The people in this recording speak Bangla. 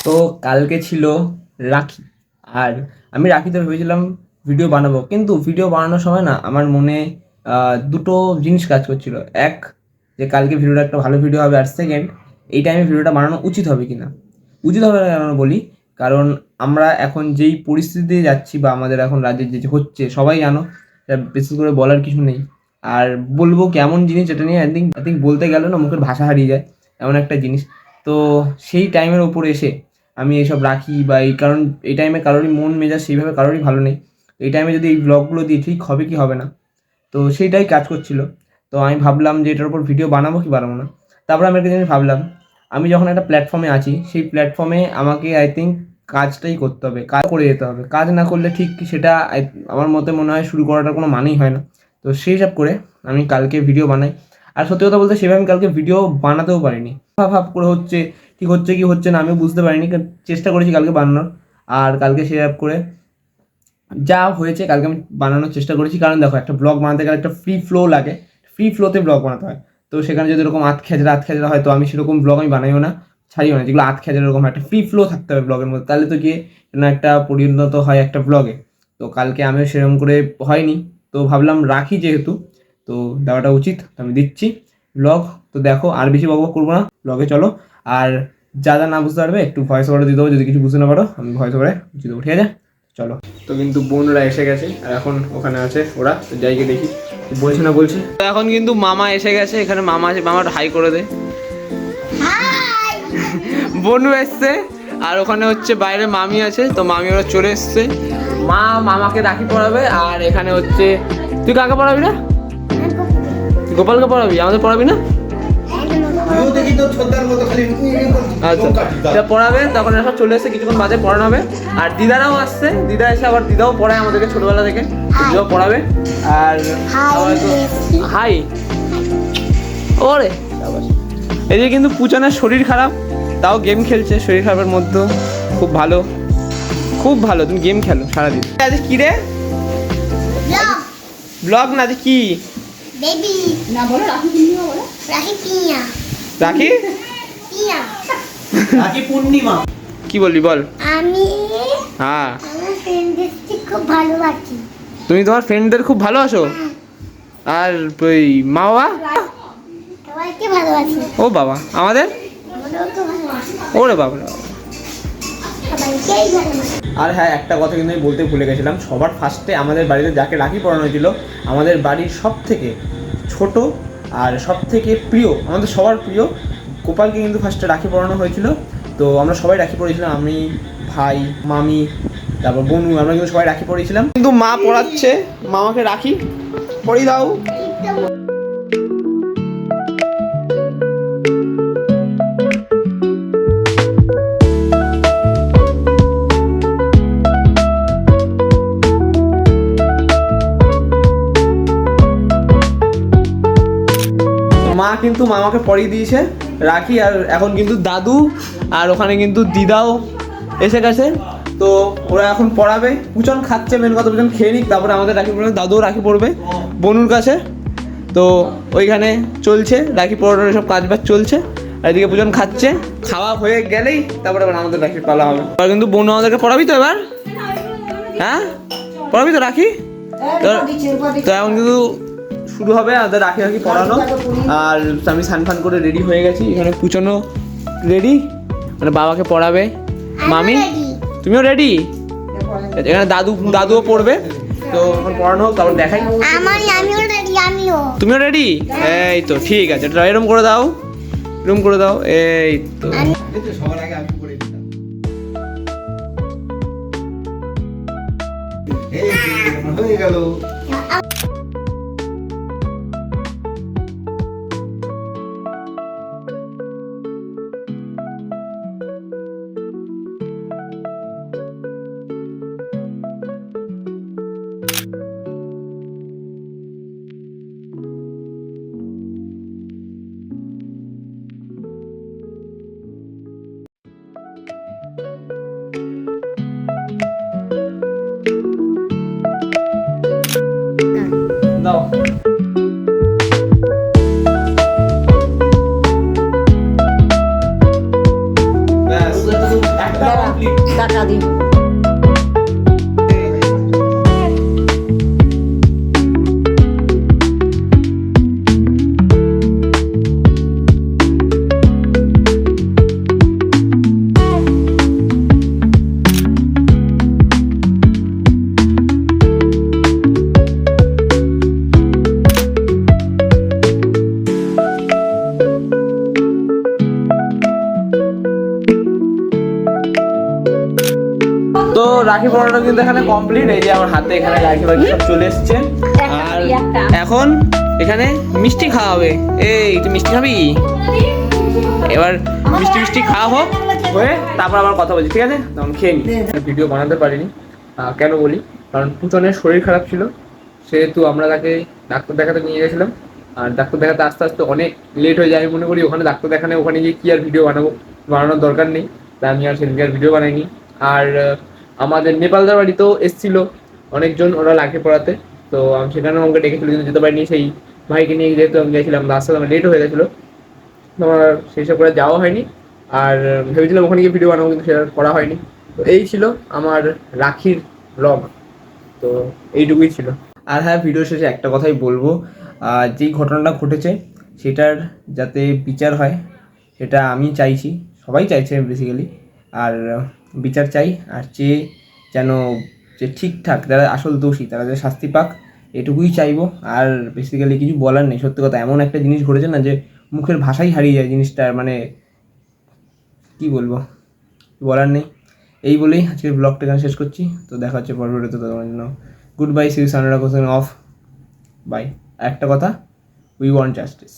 তো কালকে ছিল রাখি, আর আমি রাখিতে ভেবেছিলাম ভিডিও বানাবো, কিন্তু ভিডিও বানানোর সময় না আমার মনে দুটো জিনিস কাজ করছিল। এক, যে কালকে ভিডিওটা একটা ভালো ভিডিও হবে, আর সেকেন্ড, এই টাইমে ভিডিওটা বানানো উচিত হবে কি না। উচিত হবে না কেন বলি, কারণ আমরা এখন যেই পরিস্থিতিতে যাচ্ছি বা আমাদের এখন রাজ্যে যে হচ্ছে সবাই জানো, বিশেষ করে বলার কিছু নেই। আর বলবো কেমন জিনিস, এটা নিয়ে আই থিঙ্ক বলতে গেলে না মুখের ভাষা হারিয়ে যায়, এমন একটা জিনিস। তো সেই টাইমের ওপরে এসে আমি এইসব রাখি বা কারণ এই টাইমে কারোরই মন মেজাজ সেইভাবে কারোরই ভালো নেই। এই টাইমে যদি এই ব্লগগুলো দিই ঠিক হবে কি হবে না, তো সেইটাই কাজ করছিল। তো আমি ভাবলাম যে এটার উপর ভিডিও বানাবো কি বানাবো না। তারপর আমি একটা জিনিস ভাবলাম, আমি যখন একটা প্ল্যাটফর্মে আছি, সেই প্ল্যাটফর্মে আমাকে আই থিঙ্ক কাজটাই করতে হবে, কাজ করে যেতে হবে। কাজ না করলে ঠিক সেটা আমার মতে মনে হয় শুরু করাটার কোনো মানেই হয় না। তো সেই হিসাব করে আমি কালকে ভিডিও বানাই। আর সত্যি কথা বলতে সেভাবে আমি কালকে ভিডিও বানাতেও পারিনি, ভাব করে হচ্ছে, ঠিক হচ্ছে কি হচ্ছে না আমিও বুঝতে পারিনি। চেষ্টা করেছি কালকে বানানোর, আর কালকে সেভাবে করে যা হয়েছে কালকে আমি বানানোর চেষ্টা করেছি। কারণ দেখো, একটা ব্লগ বানাতে গেলে একটা ফ্রি ফ্লো লাগে, ফ্রি ফ্লোতে ব্লগ বানাতে হয়। তো সেখানে যদি এরকম আধ খেজরা হয়, তো আমি সেরকম ব্লগ আমি বানাইও না, ছাড়িও না। যেগুলো খেজরা এরকম একটা ফ্রি ফ্লো থাকতে হবে ব্লগের মধ্যে, তাহলে তো গিয়ে না একটা পরিণত হয় একটা ব্লগে। তো কালকে আমিও সেরকম করে হয়নি, তো ভাবলাম রাখি যেহেতু, তো দেওয়াটা উচিত, তো আমি দিচ্ছি ব্লগ। তো দেখো, আর বেশি বকবক করবো না, ব্লগে চলো। আর যা যা না বুঝতে পারবে একটু ভয়েস ওভারে দিয়ে দেবো, যদি কিছু বুঝতে না পারো আমি ভয়েস ওভারে বুঝে দেবো, ঠিক আছে? চলো। তো কিন্তু বোনরা এসে গেছে, আর এখন ওখানে আছে ওরা, তো যাইকে দেখি বলছে না বলছে। তো এখন কিন্তু মামা এসে গেছে, এখানে মামা আছে, মামাটা হাই করে দে। বোনু এসছে, আর ওখানে হচ্ছে বাইরে মামি আছে, তো মামি ওরা চলে এসছে। মা মামাকে রাখি পড়াবে, আর এখানে হচ্ছে তুই কাকে পড়াবি না? গোপালকে পড়াবি, আমাদের পড়াবি না? আচ্ছা, পড়াবে, তখন সব চলে এসে কিছুক্ষণ বাদে পড়ানো হবে। আর দিদারাও আসছে, দিদা এসে আবার দিদাও পড়ায় আমাদেরকে ছোটবেলা থেকে, দিদাও পড়াবে। আর হাই ওরে, এদিকে কিন্তু পুচানের শরীর খারাপ, তাও গেম খেলছে। শরীর খারাপের মধ্যে খুব ভালো, খুব ভালো। তুমি গেম খেলো সারাদিন। আজ কি রে ব্লগ না, কি বেবি না বলো, রাখি পূর্ণিমা বলো, রাখি পূর্ণিমা, রাখি পূর্ণিমা, রাখি পূর্ণিমা কি বলবি বল? আমি হ্যাঁ, আমার ফ্রেন্ডদেরকে খুব ভালোবাসি। তুমি তোমার ফ্রেন্ডদের খুব ভালোবাসো? আর ওই মা বাবা সবাইকে ভালোবাসি। ও বাবা, আমাদের আমাদেরকে ভালোবাসি, ওরে বাবা। সবাইকেই ভালোবাসি। আর হ্যাঁ, একটা কথা কিন্তু আমি বলতে ভুলে গেছিলাম, সবার ফার্স্টে আমাদের বাড়িতে যাকে রাখি পড়ানো হয়েছিল, আমাদের বাড়ির সব থেকে ছোট আর সব থেকে প্রিয়, আমাদের সবার প্রিয় গোপালকে কিন্তু ফার্স্টে রাখি পড়ানো হয়েছিল। তো আমরা সবাই রাখি পড়েছিলাম, আমি, ভাই, মামি, তারপর বোনু, আমরা কিন্তু সবাই রাখি পড়েছিলাম। কিন্তু মা পড়াচ্ছে, মামাকে রাখি পরিয়ে দাও। মা কিন্তু মামাকে পরিয়ে দিয়েছে রাখি, আর এখন কিন্তু দাদু আর ওখানে কিন্তু দিদাও এসে গেছে। তো ওরা এখন পড়াবে, পুচন খাচ্ছে, মেন কথা পুচন খেয়ে নিক, তারপরে আমাদের রাখি পড়বে, দাদুও রাখি পড়বে বনুর কাছে। তো ওইখানে চলছে রাখি পড়ানোর সব কাজ বাজ চলছে, আর এদিকে পুচন খাচ্ছে। খাওয়া হয়ে গেলেই তারপরে আবার আমাদের রাখি পালা হবে। এবার কিন্তু বনু আমাদেরকে পড়াবি তো এবার? হ্যাঁ, পড়াবি তো রাখি? তো এখন কিন্তু শুরু হবে আমাদের রাখি রাখি পড়ানো। আর আমি স্নান ফান করে রেডি হয়ে গেছি, এখানে পুচনো রেডি, মানে বাবাকে পড়াবে। মামি তুমিও রেডি? এখানে দাদুও পড়বে। তো এখন পড়ানো হোক, তারপর দেখাই। আমিও রেডি, আমিও। তুমিও রেডি? এই তো ঠিক আছে, এরম করে দাও, এরম করে দাও, এই তো। সবার আগে আমি পড়ে দিতাম, হয়ে গেল। দাও। ব্যাস, একটা টাকা দিন। তো রাখি পড়ানো কিন্তু এখানে কমপ্লিট। এই যে আমার হাতে এখানে রাখি বাকি সব চলে এসছে। আর এখন এখানে মিষ্টি খাওয়া হবে। এই তুই মিষ্টি খাবি? এবার মিষ্টি খাওয়া হোক, হয়ে তারপর আবার কথা বলছি, ঠিক আছে? তখন খেয়ে নি। ভিডিও বানাতে পারিনি, কেন বলি, কারণ পুচনের শরীর খারাপ ছিল, সেহেতু আমরা তাকে ডাক্তার দেখাতে নিয়ে গেছিলাম। আর ডাক্তার দেখাতে আস্তে আস্তে অনেক লেট হয়ে যায়। আমি মনে করি ওখানে ডাক্তার দেখানে ওখানে গিয়ে কী আর ভিডিও বানানোর দরকার নেই, তাই আমি আর সেদিনকে আর ভিডিও বানাইনি। আর আমাদের নেপালদার বাড়িতেও এসেছিল অনেকজন, ওরা লাখে পড়াতে, তো আমি সেখানেও আমাকে ডেকেছিল, কিন্তু যেতে পারিনি। সেই ভাইকে নিয়ে যেহেতু আমি গেছিলাম, রাস্তাতে আমার লেট হয়ে গেছিলো, তোমার সেই সব করে যাওয়া হয়নি। আর ভেবেছিলাম ওখানে গিয়ে ভিডিও বানাবো, কিন্তু সেটা করা হয়নি। তো এই ছিল আমার রাখির ব্লগ, তো এইটুকুই ছিল। আর হ্যাঁ, ভিডিও শেষে একটা কথাই বলবো, যেই ঘটনাটা ঘটেছে সেটার যাতে বিচার হয় সেটা আমি চাইছি, সবাই চাইছে বেসিক্যালি। আর বিচার চাই, আর যেন যে ঠিকঠাক যারা আসল দোষী তারা যে শাস্তি পাক, এটুকুই চাইবো। আর বেসিক্যালি কিছু বলার নেই। সত্যি কথা, এমন একটা জিনিস ঘটেছে না যে মুখের ভাষাই হারিয়ে যায় জিনিসটার, মানে কি বলবো, বলার নেই। এই বলেই আজকের ব্লগটা এখানে শেষ করছি। তো দেখা হচ্ছে পরবর্তীতে, তোমার জন্য গুড বাই, সি ইউ সানরা কোশ্চেন অফ বাই। একটা কথা, উই ওয়ান্ট জাস্টিস।